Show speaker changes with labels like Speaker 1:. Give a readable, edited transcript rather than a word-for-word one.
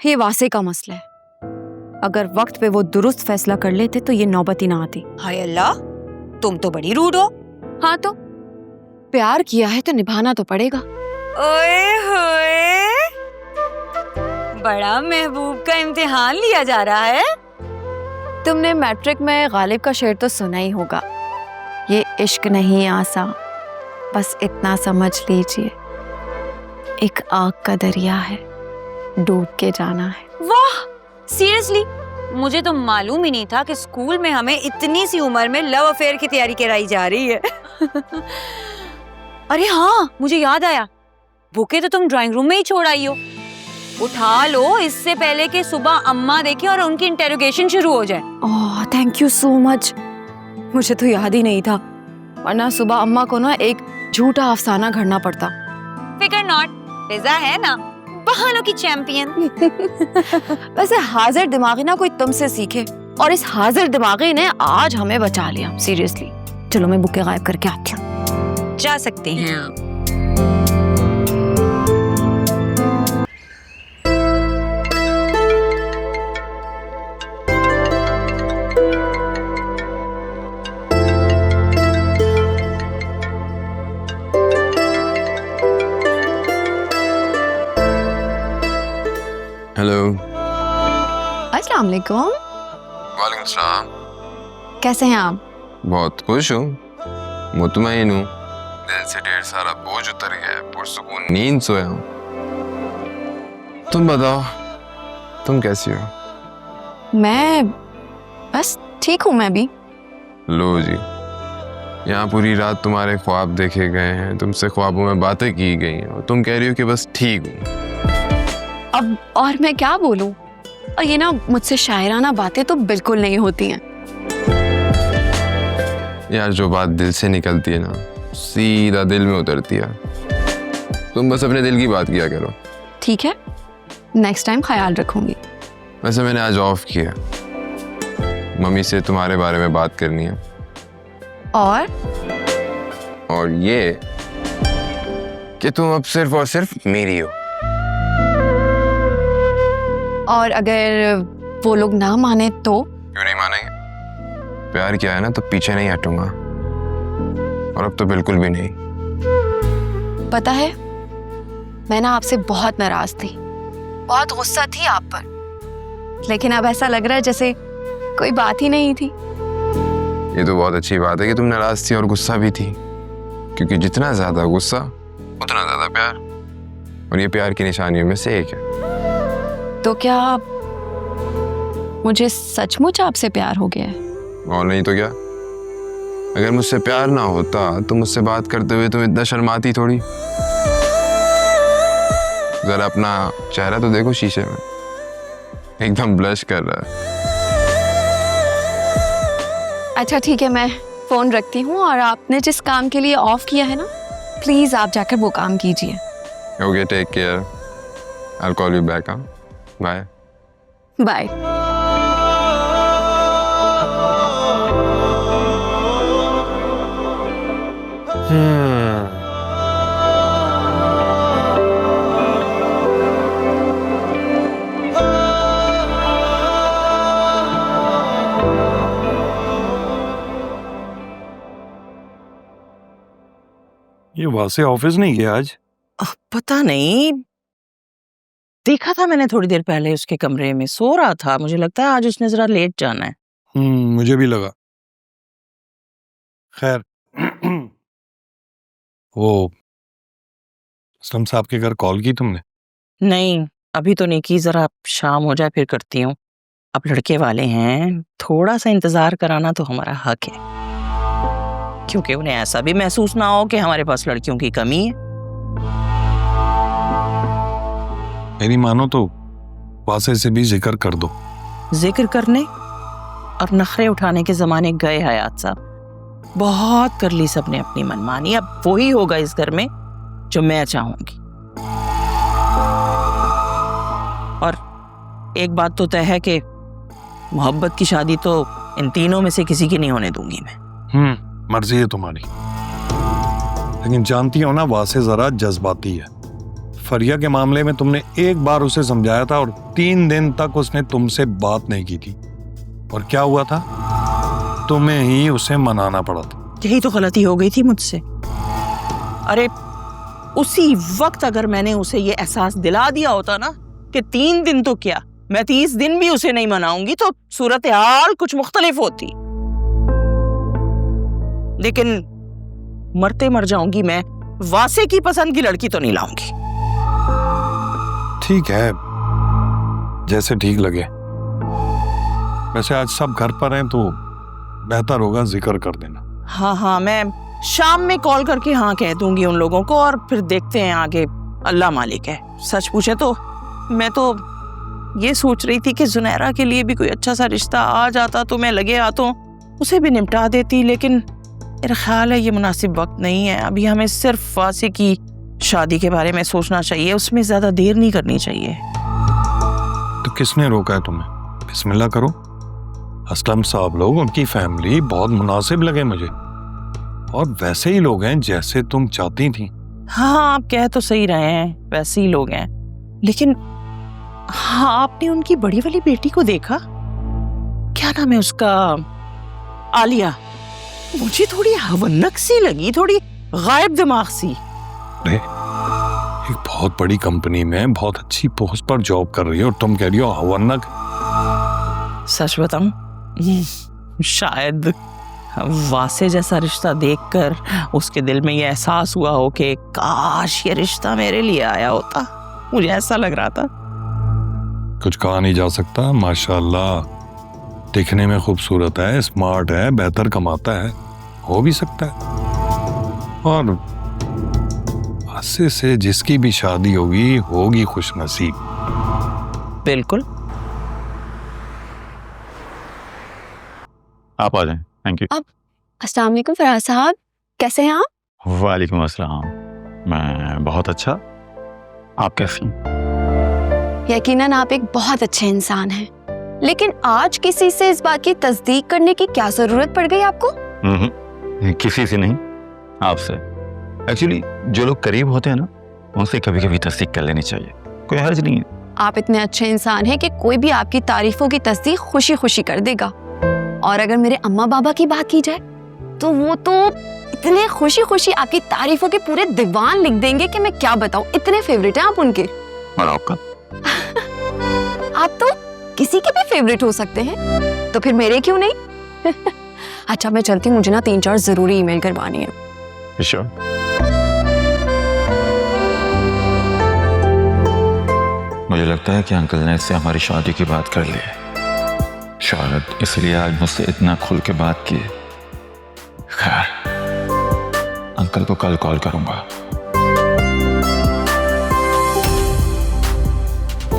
Speaker 1: ये वासे का मसला है। अगर वक्त पे वो दुरुस्त फैसला कर लेते तो ये नौबत ही ना आती।
Speaker 2: हाय अल्लाह, तुम तो बड़ी रूड हो।
Speaker 1: हाँ तो प्यार किया है तो निभाना तो पड़ेगा।
Speaker 2: ओए होए, बड़ा महबूब का इम्तिहान लिया जा रहा है।
Speaker 1: तुमने मैट्रिक में गालिब का शेर तो सुना ही होगा, ये इश्क नहीं आसा, बस इतना समझ लीजिए एक आग का दरिया है, डूब के जाना है।
Speaker 2: वाह, सीरियसली मुझे तो मालूम ही नहीं था कि स्कूल में हमें इतनी सी उम्र में लव अफेयर की तैयारी कराई जा रही है। अरे हाँ, मुझे याद आया, बुके तो तुम ड्राइंग रूम में ही छोड़ आई हो। उठा लो इससे पहले कि सुबह अम्मा देखे और उनकी इंटेरोगेशन शुरू हो जाए।
Speaker 1: Oh thank you so much, मुझे तो याद ही नहीं था, वरना सुबह अम्मा को ना एक झूठा अफसाना घड़ना पड़ता।
Speaker 2: फिकर नॉट, पिज़्ज़ा है ना बहानों की चैंपियन।
Speaker 1: वैसे हाजिर दिमागी ना कोई तुमसे सीखे, और इस हाजिर दिमागी ने आज हमें बचा लिया सीरियसली। चलो मैं बुके गायब करके आती हूँ।
Speaker 2: जा सकते हैं आप।
Speaker 3: हेलो।
Speaker 1: अस्सलाम वालेकुम।
Speaker 3: वालेकुम सलाम।
Speaker 1: कैसे हैं आप?
Speaker 3: बहुत खुश हूँ, मुतमईन हूँ, दिल से ढेर सारा बोझ उतर गया है, पुरसुकून नींद सोया हूँ। तुम बताओ, तुम कैसी हो?
Speaker 1: मैं बस ठीक हूँ मैं भी।
Speaker 3: लो जी, यहाँ पूरी रात तुम्हारे ख्वाब देखे गए हैं, तुमसे ख्वाबों में बातें की गई हैं और तुम कह रही हो कि बस ठीक हूँ।
Speaker 1: अब और मैं क्या बोलूं, और ये ना मुझसे शायराना बातें तो बिल्कुल नहीं होती हैं।
Speaker 3: यार जो बात दिल से निकलती है ना, सीधा दिल में उतरती है। तुम बस अपने दिल की बात किया करो।
Speaker 1: ठीक है, नेक्स्ट टाइम ख्याल रखूंगी।
Speaker 3: वैसे मैंने आज ऑफ किया, मम्मी से तुम्हारे बारे में बात करनी है। और ये कि तुम अब सिर्फ और सिर्फ मेरी हो।
Speaker 1: और अगर वो लोग ना माने तो?
Speaker 3: क्यों नहीं मानेंगे? प्यार किया है ना तो पीछे नहीं हटूंगा, और अब तो बिल्कुल भी नहीं।
Speaker 1: पता है, मैं ना आपसे बहुत नाराज थी, बहुत गुस्सा थी आप पर, लेकिन अब ऐसा लग रहा है जैसे कोई बात ही नहीं थी।
Speaker 3: ये तो बहुत अच्छी बात है कि तुम नाराज थी और गुस्सा भी थी, क्योंकि जितना ज्यादा गुस्सा उतना ज्यादा प्यार, और ये प्यार की निशानियों में से एक है।
Speaker 1: तो क्या मुझे सचमुच आपसे प्यार हो गया है?
Speaker 3: और नहीं तो क्या, अगर मुझसे प्यार ना होता तो मुझसे बात करते हुए तुम इतना शर्माती थोड़ी। जरा अपना चेहरा तो देखो शीशे में, एकदम ब्लश कर रहा है। अच्छा
Speaker 1: ठीक है, मैं फोन रखती हूँ, और आपने जिस काम के लिए ऑफ किया है ना, प्लीज आप जाकर वो काम कीजिए।
Speaker 3: Okay, take care, I will call you back. Bye
Speaker 1: bye.
Speaker 4: ये वासे ऑफिस नहीं गया आज?
Speaker 5: पता नहीं, देखा था मैंने थोड़ी देर पहले उसके कमरे में सो रहा था। मुझे लगता है आज उसने जरा लेट जाना है।
Speaker 4: मुझे भी लगा। खैर वो असलम साहब के घर कॉल की तुमने?
Speaker 5: नहीं, अभी तो नहीं की, जरा शाम हो जाए फिर करती हूँ। अब लड़के वाले हैं, थोड़ा सा इंतजार कराना तो हमारा हक है, क्योंकि उन्हें ऐसा भी महसूस ना हो कि हमारे पास लड़कियों की कमी है।
Speaker 4: मेरी मानो तो वासे से भी जिक्र कर दो।
Speaker 5: जिक्र करने और नखरे उठाने के जमाने गए हयात साहब। बहुत कर ली सबने अपनी मनमानी, अब वही होगा इस घर में जो मैं चाहूंगी। और एक बात तो तय है कि मोहब्बत की शादी तो इन तीनों में से किसी की नहीं होने दूंगी मैं।
Speaker 4: मर्जी है तुम्हारी, लेकिन जानती हो ना वासे जरा जज्बाती है, फरिया के मामले में तुमने एक बार उसे समझाया था और 3 दिन तक उसने तुमसे बात नहीं की थी, और क्या हुआ था? तुम्हें ही उसे मनाना पड़ा था।
Speaker 5: यही तो गलती हो गई थी मुझसे। अरे उसी वक्त अगर मैंने उसे ये एहसास दिला दिया होता ना कि 3 दिन तो क्या, मैं 30 दिन भी उसे नहीं मनाऊंगी, तो सूरत हाल कुछ मुख्तलिफ होती। लेकिन मरते मर जाऊंगी मैं, वासे की पसंद की लड़की तो नहीं लाऊंगी।
Speaker 4: ठीक है, जैसे ठीक लगे। वैसे आज सब घर पर हैं तो बेहतर होगा जिक्र कर देना।
Speaker 5: हाँ, मैं शाम में कॉल करके हाँ कह दूंगी उन लोगों को, और फिर देखते हैं आगे, अल्लाह मालिक है। सच पूछे तो मैं तो ये सोच रही थी कि जुनैरा के लिए भी कोई अच्छा सा रिश्ता आ जाता तो मैं लगे हाथों उसे भी निपटा देती, लेकिन मेरा ख्याल है ये मुनासिब वक्त नहीं है। अभी हमें सिर्फ वासे की शादी के बारे में सोचना चाहिए, उसमें ज्यादा देर नहीं करनी चाहिए।
Speaker 4: तो किसने रोका है तुम्हें? बिस्मिल्लाह करो। असलम साहब लोग, उनकी फैमिली बहुत मुनासिब लगे मुझे, और वैसे ही लोग हैं जैसे तुम चाहती थी।
Speaker 5: हाँ, आप कह तो सही रहे हैं, वैसे ही लोग हैं, लेकिन हाँ, आपने उनकी बड़ी वाली बेटी को देखा? क्या नाम है उसका? आलिया। मुझे थोड़ी हवन्नक सी लगी, थोड़ी गायब दिमाग सी।
Speaker 4: एक बहुत बड़ी कंपनी में बहुत अच्छी पोस्ट पर जॉब कर रही है और तुम कह रही हो हवन्नक।
Speaker 5: सच बताऊं, शायद वासे जैसा रिश्ता देखकर उसके दिल में ये एहसास हुआ हो कि काश ये रिश्ता मेरे लिए आया होता। मुझे ऐसा लग रहा था।
Speaker 4: कुछ कहा नहीं जा सकता। माशाल्लाह, दिखने में खूबसूरत है, स्मार्ट है, बेहतर कमाता है, हो भी सकता है। और वासे से जिसकी भी शादी होगी खुशनसीब।
Speaker 5: बिल्कुल।
Speaker 6: आप आ जाएं। Thank you.
Speaker 1: अस्सलाम वालेकुम फराज साहब, कैसे हैं आप?
Speaker 6: वालेकुम अस्सलाम। मैं बहुत अच्छा, आप कैसी हैं?
Speaker 1: यकीनन आप एक बहुत अच्छे इंसान हैं, लेकिन आज किसी से इस बात की तस्दीक करने की क्या जरूरत पड़ गई आपको?
Speaker 6: किसी से नहीं, आपसे। एक्चुअली जो लोग करीब होते हैं ना, उनसे कभी कभी तस्दीक कर लेनी चाहिए, कोई हर्ज नहीं है।
Speaker 1: आप इतने अच्छे इंसान हैं कि कोई भी आपकी तारीफों की तस्दीक खुशी खुशी कर देगा। और अगर मेरे अम्मा बाबा की बात की जाए तो वो तो इतने खुशी खुशी आपकी तारीफों के पूरे दीवान लिख देंगे कि मैं क्या बताऊं, इतने फेवरेट हैं आप उनके।
Speaker 6: और आपका?
Speaker 1: आप तो किसी के भी फेवरेट हो सकते हैं, तो फिर मेरे क्यों नहीं? अच्छा, मैं चलती हूँ, मुझे ना 3-4 जरूरी ईमेल करवानी है।
Speaker 6: श्योर। मुझे लगता है कि अंकल ने इससे हमारी शादी की बात कर ली है, शायद इसलिए आज मुझसे इतना खुल के बात की। खैर, अंकल को कल कॉल करूंगा।